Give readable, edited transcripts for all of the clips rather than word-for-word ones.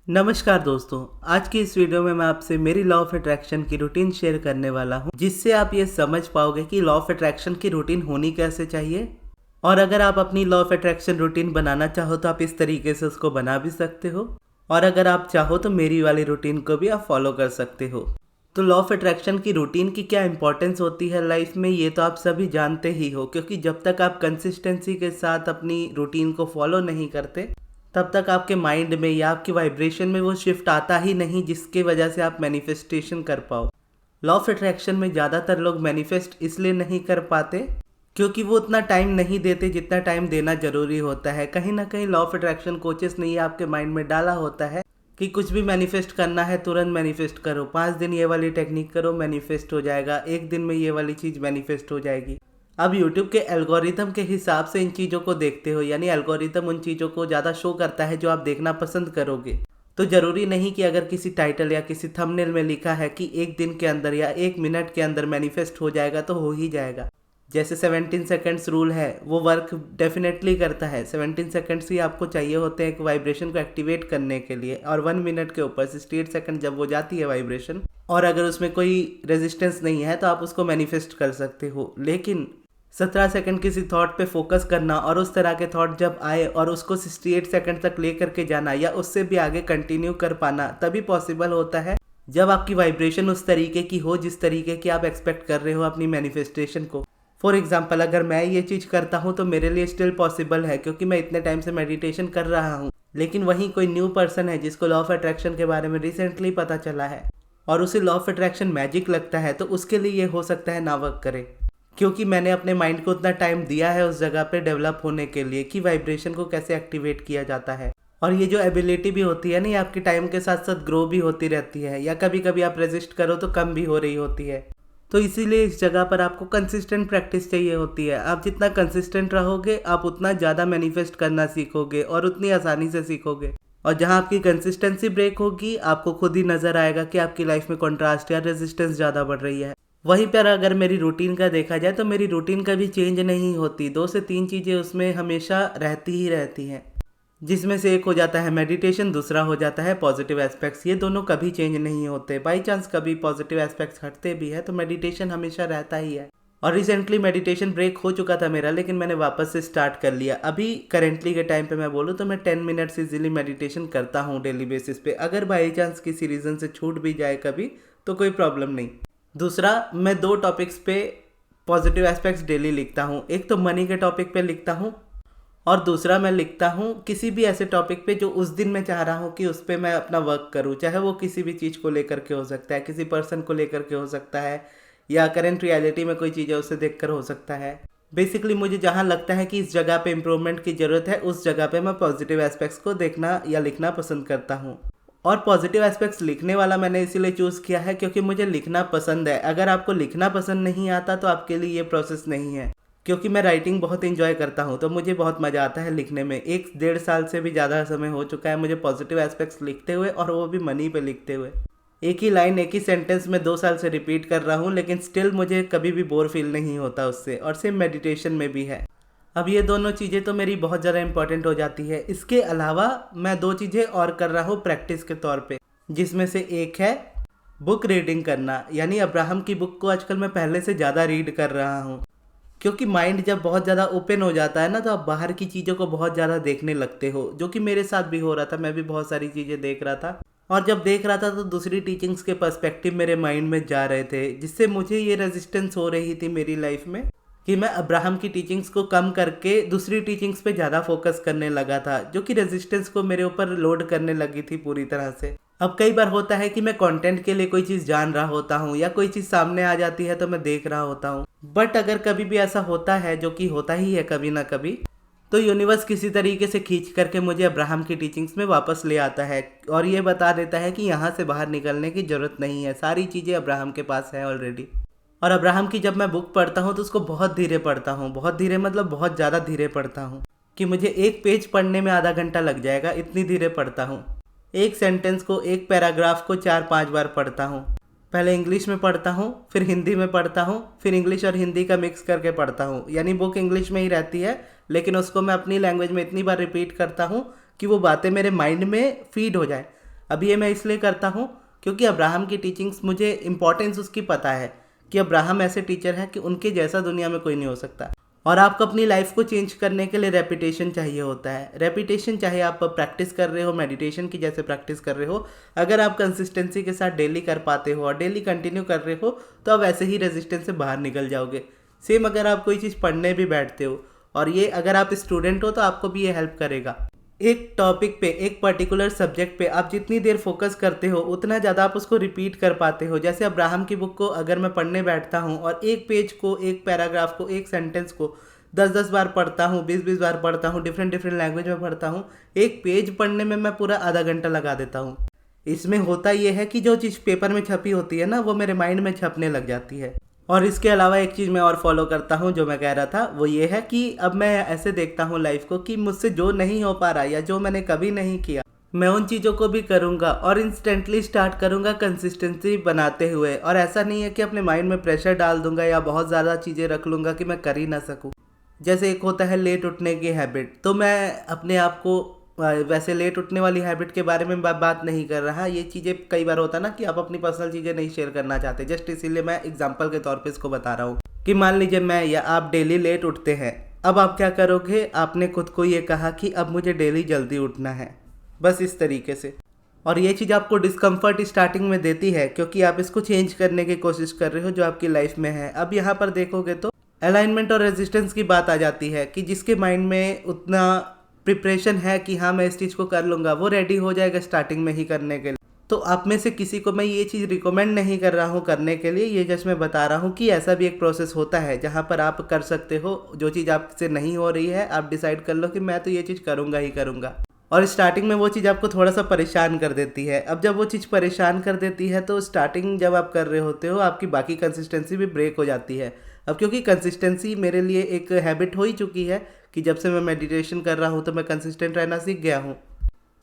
नमस्कार दोस्तों, आज की इस वीडियो में मैं आपसे मेरी लॉ ऑफ अट्रैक्शन की रूटीन शेयर करने वाला हूं, जिससे आप ये समझ पाओगे कि लॉ ऑफ अट्रैक्शन की रूटीन होनी कैसे चाहिए। और अगर आप अपनी लॉ ऑफ अट्रैक्शन रूटीन बनाना चाहो तो आप इस तरीके से उसको बना भी सकते हो, और अगर आप चाहो तो मेरी वाली रूटीन को भी आप फॉलो कर सकते हो। तो लॉ ऑफ अट्रैक्शन की रूटीन की क्या इंपॉर्टेंस होती है लाइफ में, ये तो आप सभी जानते ही हो, क्योंकि जब तक आप कंसिस्टेंसी के साथ अपनी रूटीन को फॉलो नहीं करते तब तक आपके माइंड में या आपकी वाइब्रेशन में वो शिफ्ट आता ही नहीं जिसकी वजह से आप मैनिफेस्टेशन कर पाओ। लॉ ऑफ अट्रैक्शन में ज़्यादातर लोग मैनिफेस्ट इसलिए नहीं कर पाते क्योंकि वो उतना टाइम नहीं देते जितना टाइम देना जरूरी होता है। कहीं ना कहीं लॉ ऑफ अट्रैक्शन कोचेस ने ये आपके माइंड में डाला होता है कि कुछ भी मैनिफेस्ट करना है तुरंत मैनिफेस्ट करो, 5 दिन ये वाली टेक्निक करो मैनिफेस्ट हो जाएगा, एक दिन में ये वाली चीज़ मैनिफेस्ट हो जाएगी। अब YouTube के एल्गोरिथम के हिसाब से इन चीज़ों को देखते हो, यानी एल्गोरिथम उन चीज़ों को ज़्यादा शो करता है जो आप देखना पसंद करोगे। तो ज़रूरी नहीं कि अगर किसी टाइटल या किसी थंबनेल में लिखा है कि 1 दिन के अंदर या 1 मिनट के अंदर मैनिफेस्ट हो जाएगा तो हो ही जाएगा। जैसे 17 सेकंड्स रूल है, वो वर्क डेफिनेटली करता है। 17 सेकंड्स ही आपको चाहिए होते हैं एक वाइब्रेशन को एक्टिवेट करने के लिए, और 1 मिनट के ऊपर 68 सेकंड जब वो जाती है वाइब्रेशन, और अगर उसमें कोई रेजिस्टेंस नहीं है तो आप उसको मैनिफेस्ट कर सकते हो। लेकिन 17 सेकंड किसी थॉट पे फोकस करना और उस तरह के थॉट जब आए और उसको 68 सेकंड तक ले करके जाना या उससे भी आगे कंटिन्यू कर पाना तभी पॉसिबल होता है जब आपकी वाइब्रेशन उस तरीके की हो जिस तरीके की आप एक्सपेक्ट कर रहे हो अपनी मैनिफेस्टेशन को। फॉर एग्जाम्पल, अगर मैं ये चीज़ करता हूँ तो मेरे लिए स्टिल पॉसिबल है क्योंकि मैं इतने टाइम से मेडिटेशन कर रहा हूँ। लेकिन वहीं कोई न्यू पर्सन है जिसको लॉ ऑफ अट्रैक्शन के बारे में रिसेंटली पता चला है और उसे लॉ ऑफ अट्रैक्शन मैजिक लगता है, तो उसके लिए ये हो सकता है ना वर्क करे, क्योंकि मैंने अपने माइंड को उतना टाइम दिया है उस जगह पे डेवलप होने के लिए कि वाइब्रेशन को कैसे एक्टिवेट किया जाता है। और ये जो एबिलिटी भी होती है ना, ये आपके टाइम के साथ साथ ग्रो भी होती रहती है, या कभी कभी आप रेजिस्ट करो तो कम भी हो रही होती है। तो इसीलिए इस जगह पर आपको कंसिस्टेंट प्रैक्टिस चाहिए होती है। आप जितना कंसिस्टेंट रहोगे आप उतना ज़्यादा मैनिफेस्ट करना सीखोगे और उतनी आसानी से सीखोगे। और जहाँ आपकी कंसिस्टेंसी ब्रेक होगी आपको खुद ही नज़र आएगा कि आपकी लाइफ में कॉन्ट्रास्ट या रेजिस्टेंस ज़्यादा बढ़ रही है। वहीं पर अगर मेरी रूटीन का देखा जाए तो मेरी रूटीन कभी चेंज नहीं होती। 2 से 3 चीज़ें उसमें हमेशा रहती ही रहती हैं, जिसमें से एक हो जाता है मेडिटेशन, दूसरा हो जाता है पॉजिटिव एस्पेक्ट्स। ये दोनों कभी चेंज नहीं होते। बाई चांस कभी पॉजिटिव एस्पेक्ट्स हटते भी है तो मेडिटेशन हमेशा रहता ही है। और रिसेंटली मेडिटेशन ब्रेक हो चुका था मेरा, लेकिन मैंने वापस से स्टार्ट कर लिया। अभी करेंटली के टाइम पे मैं बोलूँ तो मैं 10 मिनट्स इजीली मेडिटेशन करता हूँ डेली बेसिस पे। अगर बाई चांस किसी रीज़न से छूट भी जाए कभी तो कोई प्रॉब्लम नहीं। दूसरा, मैं 2 टॉपिक्स पे पॉजिटिव एस्पेक्ट्स डेली लिखता हूँ। एक तो मनी के टॉपिक पे लिखता हूँ और दूसरा मैं लिखता हूँ किसी भी ऐसे टॉपिक पे जो उस दिन मैं चाह रहा हूँ कि उस पर मैं अपना वर्क करूँ, चाहे वो किसी भी चीज़ को लेकर के हो सकता है, किसी पर्सन को लेकर के हो सकता है, या करंट रियलिटी में कोई चीज़ है उसे देख कर हो सकता है। बेसिकली मुझे जहाँ लगता है कि इस जगह पे इम्प्रूवमेंट की ज़रूरत है उस जगह पे मैं पॉजिटिव एस्पेक्ट्स को देखना या लिखना पसंद करता हूँ। और पॉजिटिव एस्पेक्ट्स लिखने वाला मैंने इसीलिए चूज़ किया है क्योंकि मुझे लिखना पसंद है। अगर आपको लिखना पसंद नहीं आता तो आपके लिए ये प्रोसेस नहीं है, क्योंकि मैं राइटिंग बहुत इंजॉय करता हूँ तो मुझे बहुत मज़ा आता है लिखने में। 1-1.5 साल से भी ज़्यादा समय हो चुका है मुझे पॉजिटिव एस्पेक्ट्स लिखते हुए, और वो भी मनी पे लिखते हुए। एक ही लाइन एक ही सेंटेंस में 2 साल से रिपीट कर रहा हूँ, लेकिन स्टिल मुझे कभी भी बोर फील नहीं होता उससे। और सेम मेडिटेशन में भी है। अब ये दोनों चीज़ें तो मेरी बहुत ज़्यादा इंपॉर्टेंट हो जाती है। इसके अलावा मैं 2 चीज़ें और कर रहा हूँ प्रैक्टिस के तौर पे, जिसमें से एक है बुक रीडिंग करना। यानी अब्राहम की बुक को आजकल मैं पहले से ज़्यादा रीड कर रहा हूँ, क्योंकि माइंड जब बहुत ज़्यादा ओपन हो जाता है ना तो आप बाहर की चीज़ों को बहुत ज़्यादा देखने लगते हो, जो कि मेरे साथ भी हो रहा था। मैं भी बहुत सारी चीज़ें देख रहा था, और जब देख रहा था तो दूसरी टीचिंग्स के पर्सपेक्टिव मेरे माइंड में जा रहे थे, जिससे मुझे ये रेजिस्टेंस हो रही थी मेरी लाइफ में कि मैं अब्राहम की टीचिंग्स को कम करके दूसरी टीचिंग्स पे ज़्यादा फोकस करने लगा था, जो कि रेजिस्टेंस को मेरे ऊपर लोड करने लगी थी पूरी तरह से। अब कई बार होता है कि मैं कंटेंट के लिए कोई चीज़ जान रहा होता हूँ या कोई चीज़ सामने आ जाती है तो मैं देख रहा होता हूँ, बट अगर कभी भी ऐसा होता है, जो कि होता ही है कभी ना कभी, तो यूनिवर्स किसी तरीके से खींच करके मुझे अब्राहम की टीचिंग्स में वापस ले आता है और ये बता देता है कि यहाँ से बाहर निकलने की ज़रूरत नहीं है, सारी चीज़ें अब्राहम के पास है ऑलरेडी। और अब्राहम की जब मैं बुक पढ़ता हूँ तो उसको बहुत धीरे पढ़ता हूँ, बहुत धीरे मतलब बहुत ज़्यादा धीरे पढ़ता हूँ, कि मुझे एक पेज पढ़ने में आधा घंटा लग जाएगा, इतनी धीरे पढ़ता हूँ। एक सेंटेंस को, एक पैराग्राफ को 4-5 बार पढ़ता हूँ। पहले इंग्लिश में पढ़ता हूँ, फिर हिंदी में पढ़ता हूँ, फिर इंग्लिश और हिंदी का मिक्स करके पढ़ता हूँ। यानी बुक इंग्लिश में ही रहती है, लेकिन उसको मैं अपनी लैंग्वेज में इतनी बार रिपीट करता हूँ कि वो बातें मेरे माइंड में फीड हो जाए। अब ये मैं इसलिए करता हूँ क्योंकि अब्राहम की टीचिंग्स मुझे इम्पोर्टेंस उसकी पता है कि अब्राहम ऐसे टीचर हैं कि उनके जैसा दुनिया में कोई नहीं हो सकता। और आपको अपनी लाइफ को चेंज करने के लिए रेपिटेशन चाहिए होता है। रेपिटेशन चाहे आप प्रैक्टिस कर रहे हो, मेडिटेशन की जैसे प्रैक्टिस कर रहे हो, अगर आप कंसिस्टेंसी के साथ डेली कर पाते हो और डेली कंटिन्यू कर रहे हो तो आप ऐसे ही रेजिस्टेंस से बाहर निकल जाओगे। सेम अगर आप कोई चीज़ पढ़ने भी बैठते हो, और ये अगर आप स्टूडेंट हो तो आपको भी ये हेल्प करेगा। एक टॉपिक पे, एक पर्टिकुलर सब्जेक्ट पे आप जितनी देर फोकस करते हो उतना ज़्यादा आप उसको रिपीट कर पाते हो। जैसे अब्राहम की बुक को अगर मैं पढ़ने बैठता हूँ और एक पेज को, एक पैराग्राफ को, एक सेंटेंस को 10-10 बार पढ़ता हूँ, 20-20 बार पढ़ता हूँ, डिफरेंट लैंग्वेज में पढ़ता हूँ, एक पेज पढ़ने में मैं पूरा आधा घंटा लगा देता हूँ। इसमें होता ये है कि जो चीज़ पेपर में छपी होती है ना, वो मेरे माइंड में छपने लग जाती है। और इसके अलावा एक चीज़ मैं और फॉलो करता हूँ, जो मैं कह रहा था वो ये है कि अब मैं ऐसे देखता हूँ लाइफ को कि मुझसे जो नहीं हो पा रहा या जो मैंने कभी नहीं किया, मैं उन चीज़ों को भी करूँगा और इंस्टेंटली स्टार्ट करूँगा कंसिस्टेंसी बनाते हुए। और ऐसा नहीं है कि अपने माइंड में प्रेशर डाल दूंगा या बहुत ज़्यादा चीज़ें रख लूँगा कि मैं कर ही ना सकूँ। जैसे एक होता है लेट उठने की हैबिट, तो मैं अपने आप को वैसे लेट उठने वाली हैबिट के बारे में बात नहीं कर रहा। ये चीज़ें कई बार होता है ना कि आप अपनी पर्सनल चीज़ें नहीं शेयर करना चाहते, जस्ट इसीलिए मैं एग्जांपल के तौर पे इसको बता रहा हूँ कि मान लीजिए मैं या आप डेली लेट उठते हैं। अब आप क्या करोगे, आपने खुद को ये कहा कि अब मुझे डेली जल्दी उठना है, बस इस तरीके से। और ये चीज़ आपको डिस्कम्फर्ट स्टार्टिंग में देती है क्योंकि आप इसको चेंज करने की कोशिश कर रहे हो जो आपकी लाइफ में है। अब यहाँ पर देखोगे तो अलाइनमेंट और रेजिस्टेंस की बात आ जाती है कि जिसके माइंड में उतना प्रिपरेशन है कि हाँ मैं इस चीज़ को कर लूँगा, वो रेडी हो जाएगा स्टार्टिंग में ही करने के लिए। तो आप में से किसी को मैं ये चीज़ रिकमेंड नहीं कर रहा हूँ करने के लिए, ये जस्ट मैं बता रहा हूँ कि ऐसा भी एक प्रोसेस होता है जहाँ पर आप कर सकते हो। जो चीज़ आपसे नहीं हो रही है आप डिसाइड कर लो कि मैं तो ये चीज़ करूँगा ही करूँगा। और स्टार्टिंग में वो चीज़ आपको थोड़ा सा परेशान कर देती है। अब जब वो चीज़ परेशान कर देती है तो स्टार्टिंग जब आप कर रहे होते हो आपकी बाकी कंसिस्टेंसी भी ब्रेक हो जाती है। अब क्योंकि कंसिस्टेंसी मेरे लिए एक हैबिट हो ही चुकी है कि जब से मैं मेडिटेशन कर रहा हूँ तो मैं कंसिस्टेंट रहना सीख गया हूँ।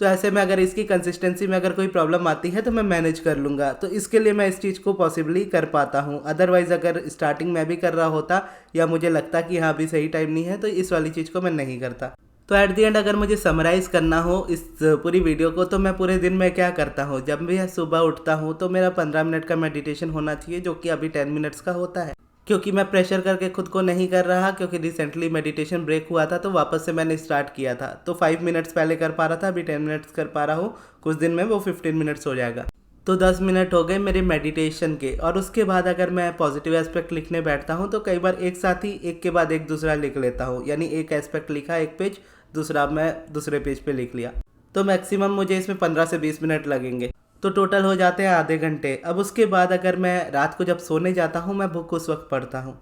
तो ऐसे में अगर इसकी कंसिस्टेंसी में अगर कोई प्रॉब्लम आती है तो मैं मैनेज कर लूँगा। तो इसके लिए मैं इस चीज़ को पॉसिबली कर पाता हूँ। अदरवाइज़ अगर स्टार्टिंग में भी कर रहा होता या मुझे लगता कि हाँ अभी सही टाइम नहीं है तो इस वाली चीज़ को मैं नहीं करता। तो एट दी एंड अगर मुझे समराइज़ करना हो इस पूरी वीडियो को तो मैं पूरे दिन में क्या करता हूँ, जब भी सुबह उठता हूँ तो मेरा 15 मिनट का मेडिटेशन होना चाहिए, जो कि अभी 10 मिनट्स का होता है। क्योंकि मैं प्रेशर करके खुद को नहीं कर रहा, क्योंकि रिसेंटली मेडिटेशन ब्रेक हुआ था तो वापस से मैंने स्टार्ट किया था। तो 5 मिनट्स पहले कर पा रहा था, अभी 10 मिनट्स कर पा रहा हूँ, कुछ दिन में वो 15 मिनट्स हो जाएगा। तो 10 मिनट हो गए मेरे मेडिटेशन के। और उसके बाद अगर मैं पॉजिटिव एस्पेक्ट लिखने बैठता हूँ तो कई बार एक साथ ही एक के बाद एक दूसरा लिख लेता हूँ, यानी एक एस्पेक्ट लिखा एक पेज, दूसरा मैं दूसरे पेज पे लिख लिया। तो मैक्सिमम मुझे इसमें 15 से 20 मिनट लगेंगे, तो टोटल हो जाते हैं आधे घंटे। अब उसके बाद अगर मैं रात को जब सोने जाता हूँ मैं बुक उस वक्त पढ़ता हूँ,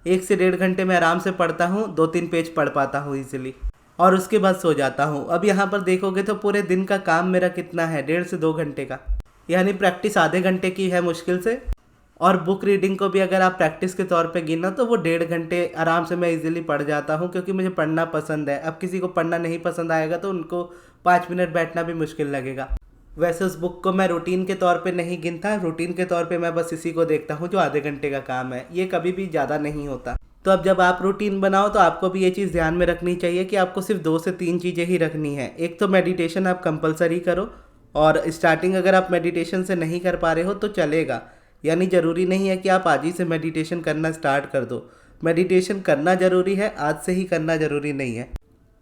1 से 1.5 घंटे में आराम से पढ़ता हूँ, 2-3 पेज पढ़ पाता हूँ इजीली, और उसके बाद सो जाता हूँ। अब यहाँ पर देखोगे तो पूरे दिन का काम मेरा कितना है, 1.5 से 2 घंटे का, यानी प्रैक्टिस आधे घंटे की है मुश्किल से। और बुक रीडिंग को भी अगर आप प्रैक्टिस के तौर पे गिनो तो वो 1.5 घंटे आराम से मैं इजीली पढ़ जाता हूँ, क्योंकि मुझे पढ़ना पसंद है। अब किसी को पढ़ना नहीं पसंद आएगा तो उनको 5 मिनट बैठना भी मुश्किल लगेगा। वैसे उस बुक को मैं रूटीन के तौर पे नहीं गिनता, रूटीन के तौर पे मैं बस इसी को देखता हूँ जो आधे घंटे का काम है, ये कभी भी ज़्यादा नहीं होता। तो अब जब आप रूटीन बनाओ तो आपको भी ये चीज़ ध्यान में रखनी चाहिए कि आपको सिर्फ 2 से 3 चीज़ें ही रखनी है। एक तो मेडिटेशन आप कंपलसरी करो, और स्टार्टिंग अगर आप मेडिटेशन से नहीं कर पा रहे हो तो चलेगा, यानी ज़रूरी नहीं है कि आप आज ही से मेडिटेशन करना स्टार्ट कर दो। मेडिटेशन करना ज़रूरी है, आज से ही करना ज़रूरी नहीं है।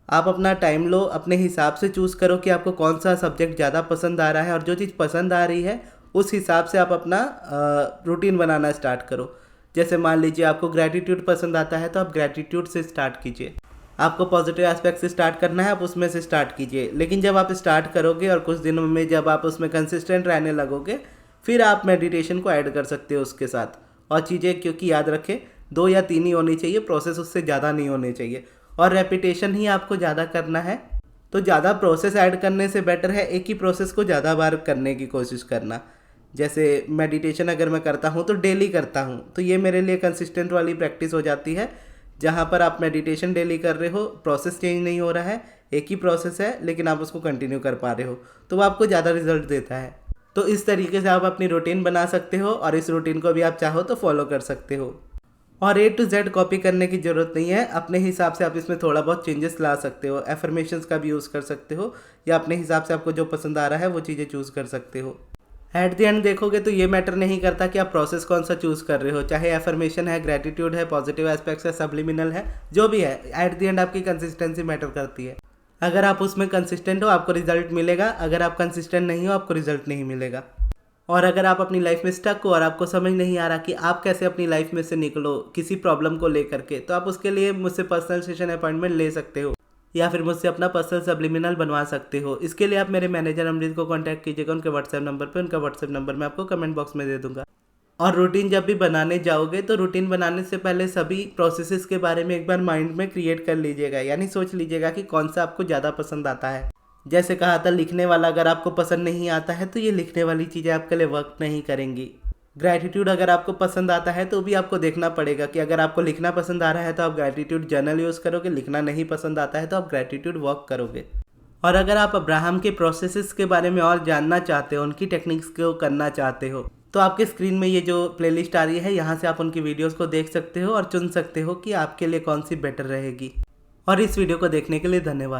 आप अपना टाइम लो, अपने हिसाब से चूज़ करो कि आपको कौन सा सब्जेक्ट ज़्यादा पसंद आ रहा है, और जो चीज़ पसंद आ रही है उस हिसाब से आप अपना रूटीन बनाना स्टार्ट करो। जैसे मान लीजिए आपको ग्रैटिट्यूड पसंद आता है तो आप ग्रैटिट्यूड से स्टार्ट कीजिए। आपको पॉजिटिव एस्पेक्ट से स्टार्ट करना है, आप उसमें से स्टार्ट कीजिए। लेकिन जब आप स्टार्ट करोगे और कुछ दिनों में जब आप उसमें कंसिस्टेंट रहने लगोगे, फिर आप मेडिटेशन को ऐड कर सकते हो उसके साथ। और चीज़ें क्योंकि याद रखें 2 या 3 ही होनी चाहिए, प्रोसेस उससे ज़्यादा नहीं होने चाहिए, और रेपिटेशन ही आपको ज़्यादा करना है। तो ज़्यादा प्रोसेस ऐड करने से बेटर है एक ही प्रोसेस को ज़्यादा बार करने की कोशिश करना। जैसे मेडिटेशन अगर मैं करता हूँ तो डेली करता हूँ, तो ये मेरे लिए कंसिस्टेंट वाली प्रैक्टिस हो जाती है, जहाँ पर आप मेडिटेशन डेली कर रहे हो, प्रोसेस चेंज नहीं हो रहा है, एक ही प्रोसेस है लेकिन आप उसको कंटिन्यू कर पा रहे हो, तो वो आपको ज़्यादा रिजल्ट देता है। तो इस तरीके से आप अपनी रूटीन बना सकते हो, और इस रूटीन को भी आप चाहो तो फॉलो कर सकते हो। और A to Z कॉपी करने की ज़रूरत नहीं है। अपने हिसाब से आप इसमें थोड़ा बहुत चेंजेस ला सकते हो। एफर्मेशंस का भी यूज़ कर सकते हो या अपने हिसाब से आपको जो पसंद आ रहा है वो चीज़ें चूज़ कर सकते हो। एट द एंड देखोगे तो ये मैटर नहीं करता कि आप प्रोसेस कौन सा चूज़ कर रहे हो, चाहे एफर्मेशन है, ग्रेटिट्यूड है, पॉजिटिव एस्पेक्ट्स है, सब्लिमिनल है, जो भी है, एट द एंड आपकी कंसिस्टेंसी मैटर करती है। अगर आप उसमें कंसिस्टेंट हो आपको रिजल्ट मिलेगा, अगर आप कंसिस्टेंट नहीं हो आपको रिजल्ट नहीं मिलेगा। और अगर आप अपनी लाइफ में स्टक हो और आपको समझ नहीं आ रहा कि आप कैसे अपनी लाइफ में से निकलो किसी प्रॉब्लम को लेकर के, तो आप उसके लिए मुझसे पर्सनल सेशन अपॉइंटमेंट ले सकते हो या फिर मुझसे अपना पर्सनल सब्लिमिनल बनवा सकते हो। इसके लिए आप मेरे मैनेजर अमृत को कांटेक्ट कीजिएगा उनके व्हाट्सएप नंबर पे। उनका व्हाट्सएप नंबर मैं आपको कमेंट बॉक्स में दे दूंगा। और रूटीन जब भी बनाने जाओगे तो रूटीन बनाने से पहले सभी प्रोसेसेस के बारे में एक बार माइंड में क्रिएट कर लीजिएगा, यानी सोच लीजिएगा कि कौन सा आपको ज़्यादा पसंद आता है। जैसे कहा था लिखने वाला, अगर आपको पसंद नहीं आता है तो ये लिखने वाली चीज़ें आपके लिए वर्क नहीं करेंगी। ग्रैटिट्यूड अगर आपको पसंद आता है तो भी आपको देखना पड़ेगा कि अगर आपको लिखना पसंद आ रहा है तो आप ग्रैटिट्यूड जर्नल यूज़ करोगे, लिखना नहीं पसंद आता है तो आप ग्रैटिट्यूड वर्क करोगे। और अगर आप अब्राहम के प्रोसेसेस के बारे में और जानना चाहते हो, उनकी टेक्निक्स को करना चाहते हो, तो आपके स्क्रीन में ये जो प्लेलिस्ट आ रही है यहाँ से आप उनकी वीडियोस को देख सकते हो और चुन सकते हो कि आपके लिए कौन सी बेटर रहेगी। और इस वीडियो को देखने के लिए धन्यवाद।